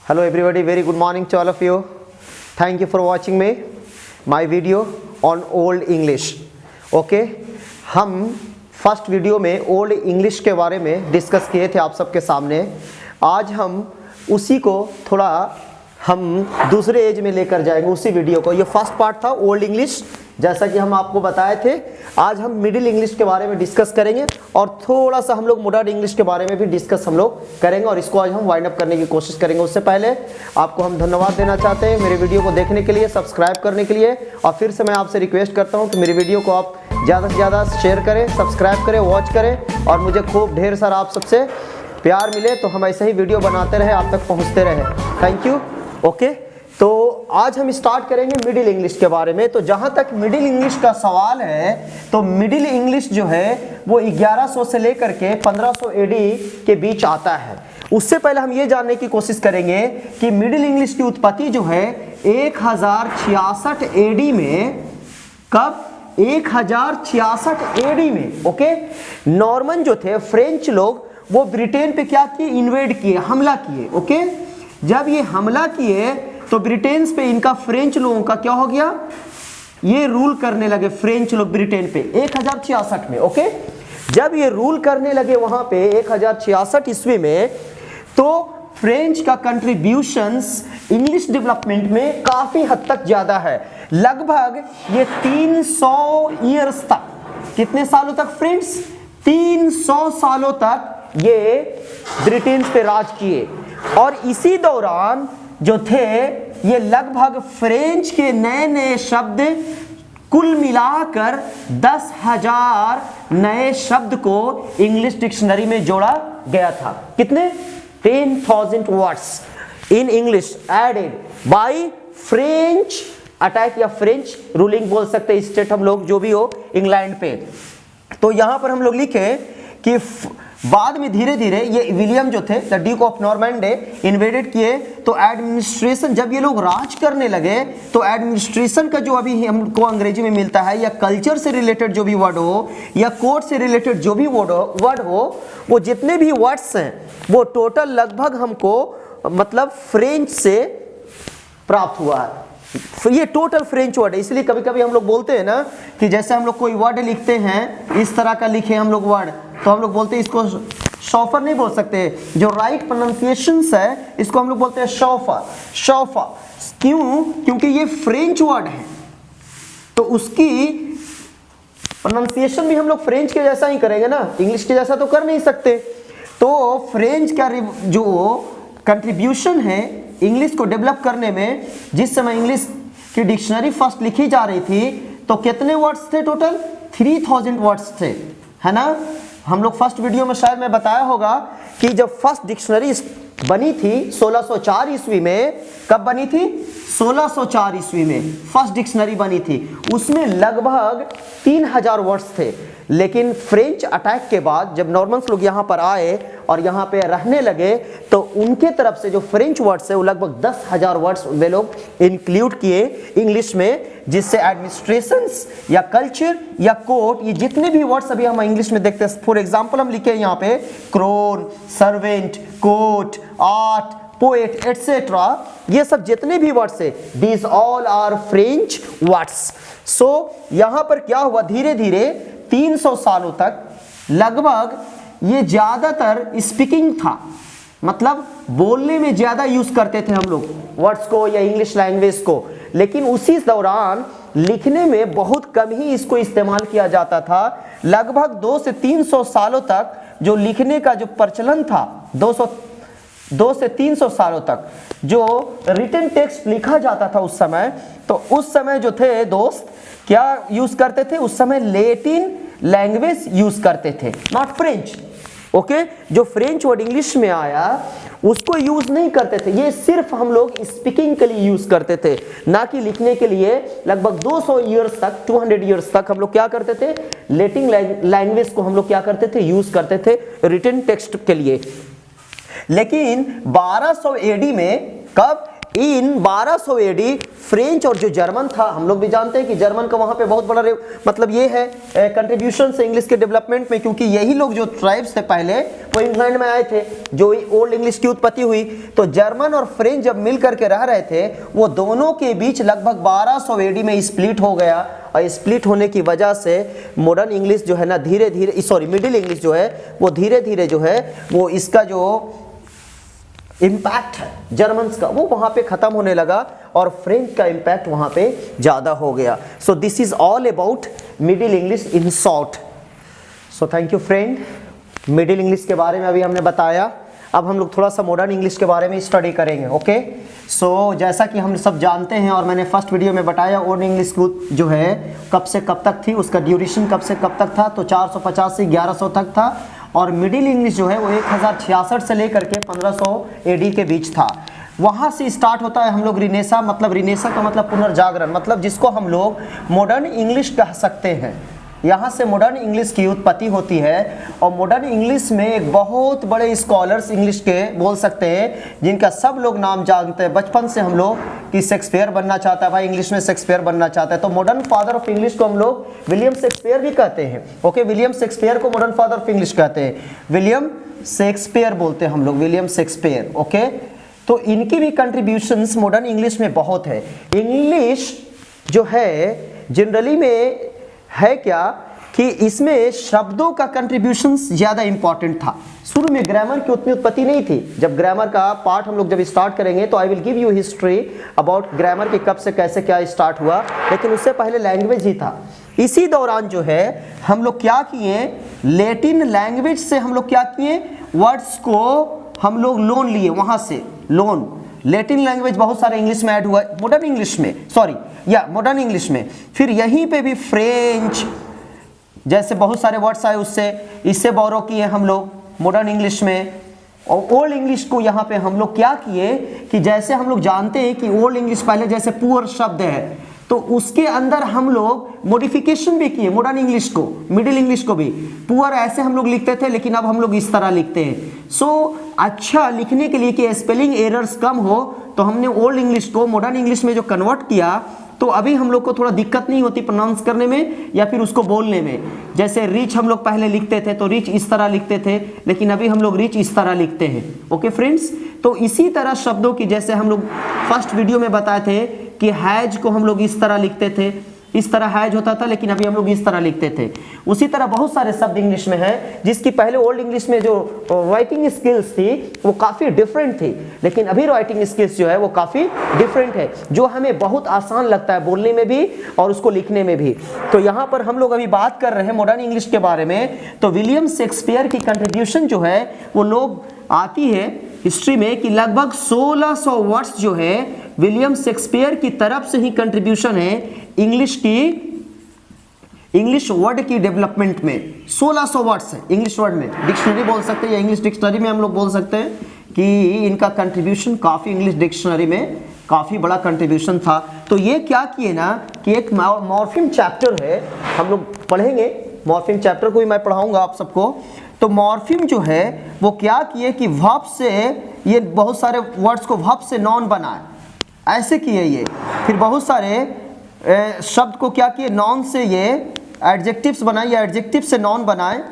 Hello everybody, very good morning to all of you. Thank you for watching my video on Old English. Okay, हम first video में old English के बारे में discuss किए थे आप सबके सामने। आज हम उसी को थोड़ा हम दूसरे एज में लेकर जाएंगे उसी वीडियो को। ये फर्स्ट पार्ट था ओल्ड इंग्लिश, जैसा कि हम आपको बताए थे। आज हम मिडिल इंग्लिश के बारे में डिस्कस करेंगे और थोड़ा सा हम लोग मॉडर्न इंग्लिश के बारे में भी डिस्कस हम लोग करेंगे और इसको आज हम वाइंड अप करने की कोशिश करेंगे। उससे पहले आपको हम धन्यवाद देना चाहते हैं मेरे वीडियो को देखने के लिए, सब्सक्राइब करने के लिए। और फिर से मैं आपसे रिक्वेस्ट करता हूँ कि मेरी वीडियो को आप ज़्यादा से ज़्यादा शेयर करें, सब्सक्राइब करें, वॉच करें और मुझे खूब ढेर सारा आप सबसे प्यार मिले तो हम ऐसे ही वीडियो बनाते रहे, आप तक पहुँचते रहे। Thank you. ओके, तो आज हम स्टार्ट करेंगे मिडिल इंग्लिश के बारे में। तो जहाँ तक मिडिल इंग्लिश का सवाल है तो मिडिल इंग्लिश जो है वो 1100 से लेकर के 1500 एडी के बीच आता है। उससे पहले हम ये जानने की कोशिश करेंगे कि मिडिल इंग्लिश की उत्पत्ति जो है 1066 एडी में, कब? 1066 एडी में। ओके, नॉर्मन जो थे फ्रेंच लोग वो ब्रिटेन पे क्या किए? इन्वेड किए, हमला किए। ओके, जब ये हमला किए तो ब्रिटेन पे इनका फ्रेंच लोगों का क्या हो गया? ये रूल करने लगे फ्रेंच लोग ब्रिटेन पे 1066 में। ओके, जब ये रूल करने लगे वहां पे 1066 ईस्वी में, तो फ्रेंच का कंट्रीब्यूशंस इंग्लिश डेवलपमेंट में काफी हद तक ज्यादा है। लगभग ये 300 ईयर्स तक, कितने सालों तक फ्रेंड्स? 300 सालों तक ये ब्रिटेन पे राज किए। और इसी दौरान जो थे ये लगभग फ्रेंच के नए नए शब्द कुल मिलाकर 10,000 नए शब्द को इंग्लिश डिक्शनरी में जोड़ा गया था। कितने? 10,000 words in English added by French attack या फ्रेंच रूलिंग बोल सकते हैं, स्टेट हम लोग जो भी हो इंग्लैंड पे। तो यहां पर हम लोग लिखे कि बाद में धीरे धीरे ये विलियम जो थे द ड्यूक ऑफ नॉर्मैंडे इन्वेडेड किए। तो एडमिनिस्ट्रेशन, जब ये लोग राज करने लगे तो एडमिनिस्ट्रेशन का जो अभी हमको अंग्रेजी में मिलता है, या कल्चर से रिलेटेड जो भी वर्ड हो या कोर्ट से रिलेटेड जो भी वर्ड हो, वो जितने भी वर्ड्स हैं वो टोटल लगभग हमको मतलब फ्रेंच से प्राप्त हुआ है। ये टोटल फ्रेंच वर्ड है। इसलिए कभी कभी हम लोग बोलते हैं ना कि जैसे हम लोग कोई वर्ड लिखते हैं, इस तरह का लिखे हम लोग वर्ड, तो हम लोग बोलते हैं इसको शॉफर नहीं बोल सकते, जो राइट प्रोनाउंसिएशंस है इसको हम लोग बोलते हैं शॉफर। शॉफर क्यों? क्योंकि ये फ्रेंच वर्ड है तो उसकी प्रोनाउंसिएशन भी हम लोग फ्रेंच के जैसा ही करेंगे ना, इंग्लिश के जैसा तो कर नहीं सकते। तो फ्रेंच का जो कंट्रीब्यूशन है इंग्लिश को डेवलप करने में, जिस समय इंग्लिश की डिक्शनरी फर्स्ट लिखी जा रही थी तो कितने वर्ड्स थे? टोटल 3000 वर्ड्स थे, है ना। हम लोग फर्स्ट वीडियो में शायद मैं बताया होगा कि जब फर्स्ट डिक्शनरी बनी थी 1604 ईस्वी में। कब बनी थी? 1604 ईस्वी में फर्स्ट डिक्शनरी बनी थी। उसमें लगभग 3000 वर्ड्स थे। लेकिन फ्रेंच अटैक के बाद जब नॉर्मन्स लोग यहाँ पर आए और यहाँ पे रहने लगे तो उनके तरफ से जो फ्रेंच वर्ड्स है वो लगभग 10,000 वर्ड्स वे लोग इंक्लूड किए इंग्लिश में, जिससे एडमिनिस्ट्रेशंस या कल्चर या कोर्ट, ये जितने भी वर्ड्स अभी हम इंग्लिश में देखते हैं, फॉर एग्जांपल हम लिखे यहाँ पे crown, servant, court, art, poet etcetera, ये सब जितने भी वर्ड्स है these all are French words. So यहाँ पर क्या हुआ? धीरे धीरे 300 सालों तक लगभग ये ज्यादातर स्पीकिंग था, मतलब बोलने में ज्यादा यूज करते थे हम लोग वर्ड्स को या इंग्लिश लैंग्वेज को। लेकिन उसी दौरान लिखने में बहुत कम ही इसको इस्तेमाल किया जाता था। लगभग 200 से 300 सालों तक जो लिखने का जो प्रचलन था, 200 से 300 सालों तक जो रिटन टेक्स्ट लिखा जाता था उस समय, तो उस समय जो थे दोस्त क्या यूज करते थे? उस समय लैटिन लैंग्वेज यूज करते थे, नॉट फ्रेंच। ओके, जो फ्रेंच वर्ड इंग्लिश में आया उसको यूज नहीं करते थे, ये सिर्फ हम लोग स्पीकिंग के लिए यूज करते थे, ना कि लिखने के लिए। लगभग 200 ईयर्स तक, 200 ईयर्स तक हम लोग क्या करते थे? लैटिन लैंग्वेज को हम लोग क्या करते थे? यूज करते थे रिटन टेक्स्ट के लिए। लेकिन 1200 एडी में, कब? इन 1200 एडी फ्रेंच और जो जर्मन था, हम लोग भी जानते हैं कि जर्मन का वहाँ पे बहुत बड़ा मतलब ये है कंट्रीब्यूशन से इंग्लिश के डेवलपमेंट में, क्योंकि यही लोग जो ट्राइब्स थे पहले वो इंग्लैंड में आए थे, जो ओल्ड इंग्लिश की उत्पत्ति हुई। तो जर्मन और फ्रेंच जब मिल करके रह रहे थे, वो दोनों के बीच लगभग 1200 एडी में स्प्लिट हो गया, और स्प्लिट होने की वजह से मॉडर्न इंग्लिश जो है ना धीरे धीरे, सॉरी मिडिल इंग्लिश जो है वो धीरे धीरे जो है वो इसका जो इम्पैक्ट है जर्मन्स का वो वहाँ पे ख़त्म होने लगा और फ्रेंच का इम्पैक्ट वहाँ पे ज़्यादा हो गया। So this is all about middle English in short. So thank you friend. Middle English के बारे में अभी हमने बताया, अब हम लोग थोड़ा सा मॉडर्न इंग्लिश के बारे में स्टडी करेंगे। ओके, सो जैसा कि हम सब जानते हैं और मैंने फर्स्ट वीडियो में बताया, ओल्ड इंग्लिश जो है कब से कब तक थी, उसका ड्यूरेशन कब से कब तक था, तो 450 से 1100 तक था। और मिडिल इंग्लिश जो है वो 1066 से लेकर के 1500 एडी के बीच था। वहाँ से स्टार्ट होता है हम लोग रिनेसा, मतलब रिनेसा का मतलब पुनर्जागरण, मतलब जिसको हम लोग मॉडर्न इंग्लिश कह सकते हैं। यहाँ से मॉडर्न इंग्लिश की उत्पत्ति होती है। और मॉडर्न इंग्लिश में एक बहुत बड़े स्कॉलर्स इंग्लिश के बोल सकते हैं, जिनका सब लोग नाम जानते हैं। बचपन से हम लोग कि शेक्सपियर बनना चाहता है भाई, इंग्लिश में शेक्सपियर बनना चाहता है, तो मॉडर्न फादर ऑफ इंग्लिश को हम लोग विलियम शेक्सपियर भी कहते हैं। ओके, विलियम शेक्सपियर को मॉडर्न फादर ऑफ इंग्लिश कहते हैं, विलियम शेक्सपियर बोलते हैं हम लोग, विलियम शेक्सपियर। ओके, तो इनकी भी कंट्रीब्यूशंस मॉडर्न इंग्लिश में बहुत है। इंग्लिश जो है जनरली में है क्या कि इसमें शब्दों का कंट्रीब्यूशन ज़्यादा इंपॉर्टेंट था। शुरू में ग्रामर की उतनी उत्पत्ति नहीं थी। जब ग्रामर का पार्ट हम लोग जब स्टार्ट करेंगे तो I will give you history about grammar के कब से कैसे क्या स्टार्ट हुआ, लेकिन उससे पहले लैंग्वेज ही था। इसी दौरान जो है हम लोग क्या किए, लैटिन लैंग्वेज से हम लोग क्या किए, वर्ड्स को हम लोग लोन लिए, वहाँ से लोन। लैटिन लैंग्वेज बहुत सारे इंग्लिश में ऐड हुआ, मॉडर्न इंग्लिश में, सॉरी या मॉडर्न इंग्लिश में। फिर यहीं पे भी फ्रेंच जैसे बहुत सारे वर्ड्स आए, इससे बोरो किए हम लोग मॉडर्न इंग्लिश में। और ओल्ड इंग्लिश को यहाँ पे हम लोग क्या किए कि जैसे हम लोग जानते हैं कि ओल्ड इंग्लिश पहले जैसे पुअर शब्द है, तो उसके अंदर हम लोग मॉडिफिकेशन भी किए मॉडर्न इंग्लिश को, मिडिल इंग्लिश को भी। पुअर ऐसे हम लोग लिखते थे, लेकिन अब हम लोग इस तरह लिखते हैं। सो अच्छा लिखने के लिए कि स्पेलिंग एरर्स कम हो, तो हमने ओल्ड इंग्लिश को मॉडर्न इंग्लिश में जो कन्वर्ट किया, तो अभी हम लोग को थोड़ा दिक्कत नहीं होती प्रोनाउंस करने में या फिर उसको बोलने में। जैसे रिच हम लोग पहले लिखते थे तो रिच इस तरह लिखते थे, लेकिन अभी हम लोग रिच इस तरह लिखते हैं। ओके फ्रेंड्स, तो इसी तरह शब्दों की, जैसे हम लोग फर्स्ट वीडियो में बताए थे कि हैज को हम लोग इस तरह लिखते थे, इस तरह हैज होता था, लेकिन अभी हम लोग इस तरह लिखते थे। उसी तरह बहुत सारे शब्द इंग्लिश में हैं जिसकी पहले ओल्ड इंग्लिश में जो राइटिंग स्किल्स थी वो काफ़ी डिफरेंट थी, लेकिन अभी राइटिंग स्किल्स जो है वो काफ़ी डिफरेंट है, जो हमें बहुत आसान लगता है बोलने में भी और उसको लिखने में भी। तो यहाँ पर हम लोग अभी बात कर रहे हैं मॉडर्न इंग्लिश के बारे में। तो विलियम शेक्सपियर की कंट्रीब्यूशन जो है वो लोग आती है हिस्ट्री में कि लगभग 1600 वर्ड्स जो है विलियम शेक्सपियर की तरफ से ही कंट्रीब्यूशन है इंग्लिश की, इंग्लिश वर्ड की डेवलपमेंट में। 1600 वर्ड्स है इंग्लिश वर्ड में, डिक्शनरी बोल सकते हैं या इंग्लिश डिक्शनरी में हम लोग बोल सकते हैं कि इनका कंट्रीब्यूशन काफ़ी, इंग्लिश डिक्शनरी में काफ़ी बड़ा कंट्रीब्यूशन था। तो ये क्या किए ना कि एक मॉर्फिम चैप्टर है, हम लोग पढ़ेंगे मॉर्फिम चैप्टर को भी मैं पढ़ाऊंगा आप सबको। तो मॉर्फिम जो है वो क्या किए कि वर्ब से ये बहुत सारे वर्ड्स को वर्ब से नॉन बनाए, ऐसे किए ये। फिर बहुत सारे शब्द को क्या किए, नॉन से ये एडजेक्टिव्स बनाए या एडजेक्टिव से नॉन बनाए,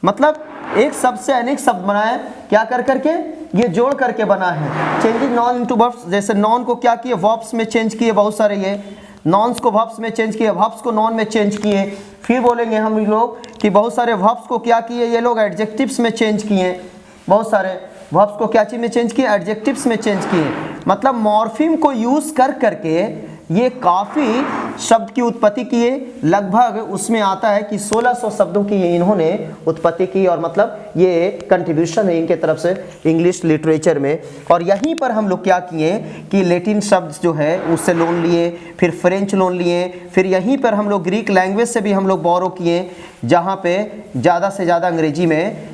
मतलब एक शब्द से अनेक शब्द बनाए, क्या कर करके ये जोड़ करके बना है। चेंजिंग नॉन इनटू वर्ब्स, जैसे नॉन को क्या किए वर्ब्स में चेंज किए, बहुत सारे ये नॉन्स को वर्ब्स में चेंज किए, वर्ब्स को नॉन में चेंज किए। फिर बोलेंगे हम लोग कि बहुत सारे वर्ब्स को क्या किए ये लोग एडजेक्टिव्स में चेंज किए, बहुत सारे वर्ब्स को क्या चीज़ में चेंज किए, एडजेक्टिव्स में चेंज किए। मतलब मॉर्फिम को यूज़ कर करके ये काफ़ी शब्द की उत्पत्ति किए। लगभग उसमें आता है कि 1600 शब्दों की ये इन्होंने उत्पत्ति की, और मतलब ये कंट्रीब्यूशन है इनके तरफ से इंग्लिश लिटरेचर में। और यहीं पर हम लोग क्या किए कि लैटिन शब्द जो है उससे लोन लिए, फिर फ्रेंच लोन लिए, फिर यहीं पर हम लोग ग्रीक लैंग्वेज से भी हम लोग बोरो किए, जहाँ पे ज़्यादा से ज़्यादा अंग्रेजी में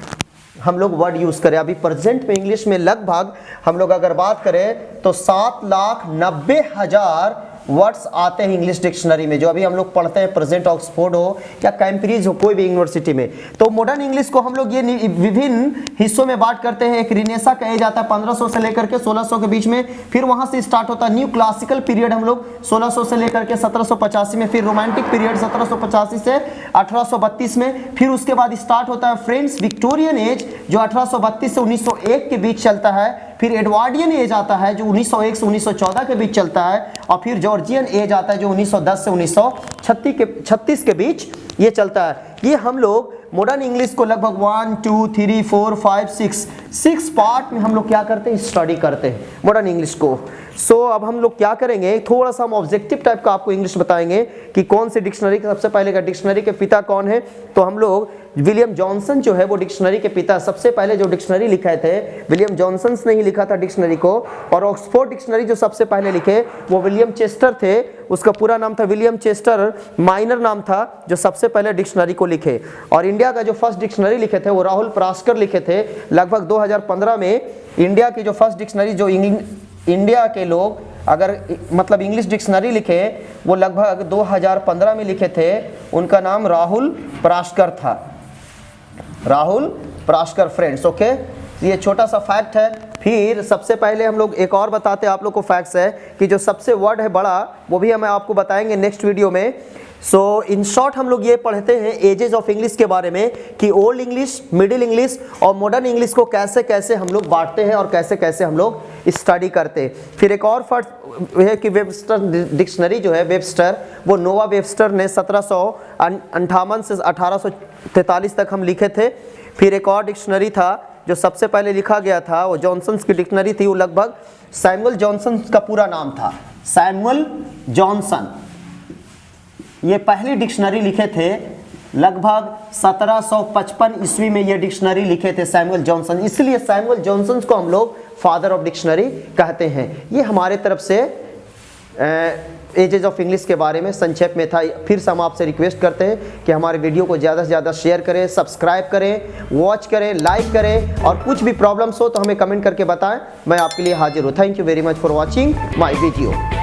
हम लोग वर्ड यूज़ करें। अभी प्रेजेंट में इंग्लिश में लगभग हम लोग अगर बात करें तो 7,90,000 वर्ड्स आते हैं इंग्लिश डिक्शनरी में, जो अभी हम लोग पढ़ते हैं, प्रेजेंट ऑक्सफोर्ड हो या कैम्ब्रिज हो, कोई भी यूनिवर्सिटी में। तो मॉडर्न इंग्लिश को हम लोग ये विभिन्न हिस्सों में बांट करते हैं। एक रिनेसा कहा जाता है 1500 से लेकर के 1600 के बीच में, फिर वहां से स्टार्ट होता है न्यू क्लासिकल पीरियड हम लोग 1600 से लेकर के 1785 में, फिर रोमांटिक पीरियड 1785 से 1832 में, फिर उसके बाद स्टार्ट होता है फ्रेंच विक्टोरियन एज जो 1832 से 1901 के बीच चलता है, फिर एडवर्डियन एज आता है जो 1901 से 1914 के बीच चलता है, और फिर जॉर्जियन एज आता है जो 1910 से 1936 के बीच ये चलता है। ये हम लोग मॉडर्न इंग्लिश को लगभग 1 2 3 4 5 6 पार्ट में हम लोग क्या करते हैं, स्टडी करते हैं मॉडर्न इंग्लिश को। सो अब हम लोग क्या करेंगे, थोड़ा सा हम ऑब्जेक्टिव टाइप का आपको इंग्लिश बताएंगे कि कौन सी डिक्शनरी के सबसे पहले का डिक्शनरी के पिता कौन है। तो हम लोग विलियम जॉनसन जो है वो डिक्शनरी के पिता, सबसे पहले जो डिक्शनरी लिखे थे विलियम जॉनसन ने ही लिखा था डिक्शनरी को। और ऑक्सफोर्ड डिक्शनरी जो सबसे पहले लिखे वो विलियम चेस्टर थे, उसका पूरा नाम था विलियम चेस्टर माइनर नाम था, जो सबसे पहले डिक्शनरी को लिखे। और इंडिया का जो फर्स्ट डिक्शनरी लिखे थे वो राहुल पराशकर लिखे थे लगभग 2015 में। इंडिया की जो फर्स्ट डिक्शनरी जो इंडिया के लोग अगर मतलब इंग्लिश डिक्शनरी लिखे वो लगभग 2015 में लिखे थे, उनका नाम राहुल पराशकर था, राहुल पराशकर फ्रेंड्स। ओके, ये छोटा सा फैक्ट है। फिर सबसे पहले हम लोग एक और बताते हैं आप लोग को फैक्ट्स है कि जो सबसे वर्ड है बड़ा वो भी हमें आपको बताएंगे नेक्स्ट वीडियो में। सो इन शॉर्ट हम लोग ये पढ़ते हैं एजेस ऑफ इंग्लिश के बारे में कि ओल्ड इंग्लिश, मिडिल इंग्लिश और मॉडर्न इंग्लिश को कैसे कैसे हम लोग बांटते हैं और कैसे कैसे हम लोग स्टडी करते हैं। फिर एक और फर्स्ट है कि वेबस्टर डिक्शनरी जो है वेबस्टर, वो नोवा वेबस्टर ने 1758 से 1843 तक हम लिखे थे। फिर एक और डिक्शनरी था जो सबसे पहले लिखा गया था वो जॉनसन्स की डिक्शनरी थी, वो लगभग सैमुअल जॉनसन का पूरा नाम था, सैमुअल जॉनसन। ये पहली डिक्शनरी लिखे थे लगभग 1755 ईस्वी में, ये डिक्शनरी लिखे थे सैमुअल जॉनसन, इसलिए सैमुअल जॉनसन को हम लोग फादर ऑफ डिक्शनरी कहते हैं। ये हमारे तरफ से एजेस ऑफ इंग्लिश के बारे में संक्षेप में था। फिर से हम आपसे रिक्वेस्ट करते हैं कि हमारे वीडियो को ज़्यादा से ज़्यादा शेयर करें, सब्सक्राइब करें, वॉच करें, लाइक करें, और कुछ भी प्रॉब्लम्स हो तो हमें कमेंट करके बताएं, मैं आपके लिए हाजिर हूँ। Thank you very much for watching my video.